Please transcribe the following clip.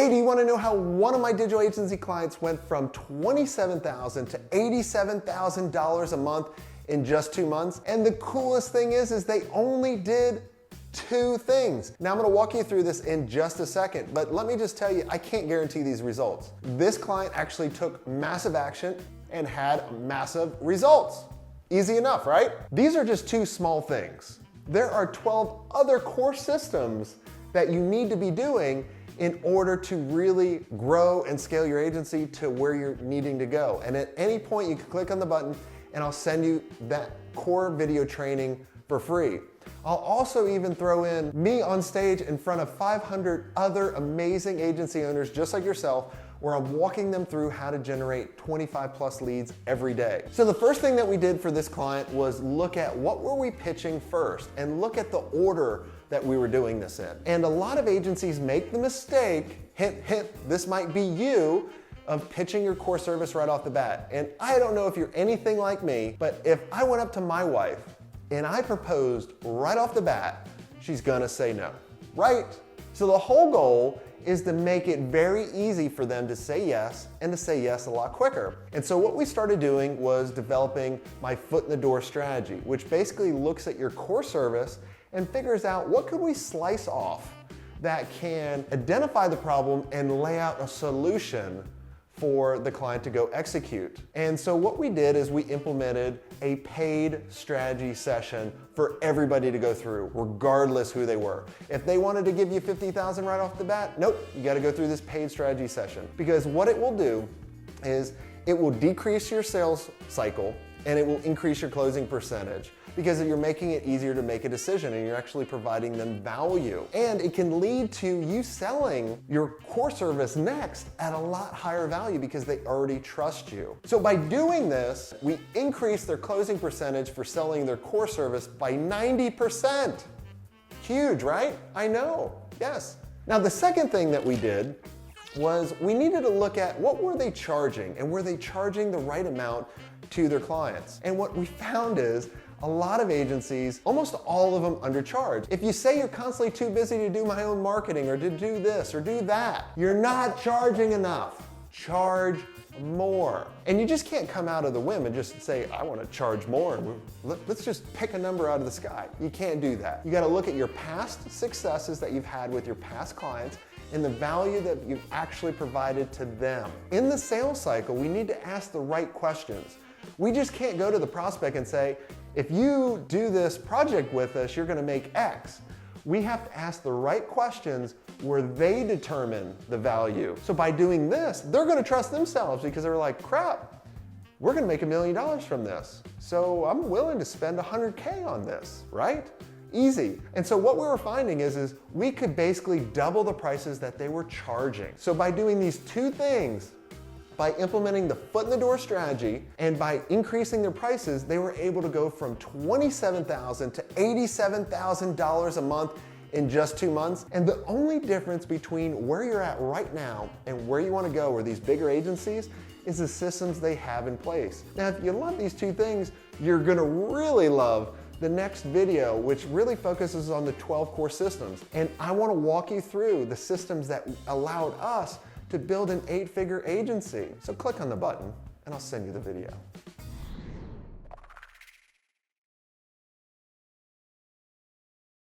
Hey, do you want to know how one of my digital agency clients went from $27,000 to $87,000 a month in just 2 months? And the coolest thing is they only did 2 things. Now I'm gonna walk you through this in just a second, but let me just tell you, I can't guarantee these results. This client actually took massive action and had massive results. Easy enough, right? These are just 2 small things. There are 12 other core systems that you need to be doing in order to really grow and scale your agency to where you're needing to go. And at any point you can click on the button and I'll send you that core video training for free. I'll also even throw in me on stage in front of 500 other amazing agency owners just like yourself, where I'm walking them through how to generate 25+ leads every day. So the first thing that we did for this client was look at what were we pitching first and look at the order that we were doing this in. And a lot of agencies make the mistake, hint, hint, this might be you, of pitching your core service right off the bat. And I don't know if you're anything like me, but if I went up to my wife and I proposed right off the bat, she's gonna say no, right? So the whole goal is to make it very easy for them to say yes and to say yes a lot quicker. And so what we started doing was developing my foot in the door strategy, which basically looks at your core service and figures out what could we slice off that can identify the problem and lay out a solution for the client to go execute. And so what we did is we implemented a paid strategy session for everybody to go through, regardless who they were. If they wanted to give you $50,000 right off the bat, nope, you gotta go through this paid strategy session. Because what it will do is it will decrease your sales cycle and it will increase your closing percentage, because you're making it easier to make a decision and you're actually providing them value. And it can lead to you selling your core service next at a lot higher value because they already trust you. So by doing this, we increase their closing percentage for selling their core service by 90%. Huge, right? I know, yes. Now the second thing that we did was we needed to look at what were they charging and were they charging the right amount to their clients. And what we found is a lot of agencies, almost all of them, undercharge. If you say you're constantly too busy to do my own marketing or to do this or do that, you're not charging enough. Charge more. And you just can't come out of the whim and just say, I want to charge more. Let's just pick a number out of the sky. You can't do that. You got to look at your past successes that you've had with your past clients and the value that you've actually provided to them. In the sales cycle, we need to ask the right questions. We just can't go to the prospect and say, if you do this project with us, you're gonna make X. We have to ask the right questions where they determine the value. So by doing this, they're gonna trust themselves because they're like, crap, we're gonna make $1 million from this. So I'm willing to spend 100K on this, right? Easy. And so what we were finding is we could basically double the prices that they were charging. So by doing these 2 things, by implementing the foot in the door strategy and by increasing their prices, they were able to go from $27,000 to $87,000 a month in just 2 months. And the only difference between where you're at right now and where you want to go, or these bigger agencies, is the systems they have in place. Now, if you love these 2 things, you're gonna really love the next video, which really focuses on the 12 core systems. And I wanna walk you through the systems that allowed us to build an 8-figure agency. So click on the button and I'll send you the video.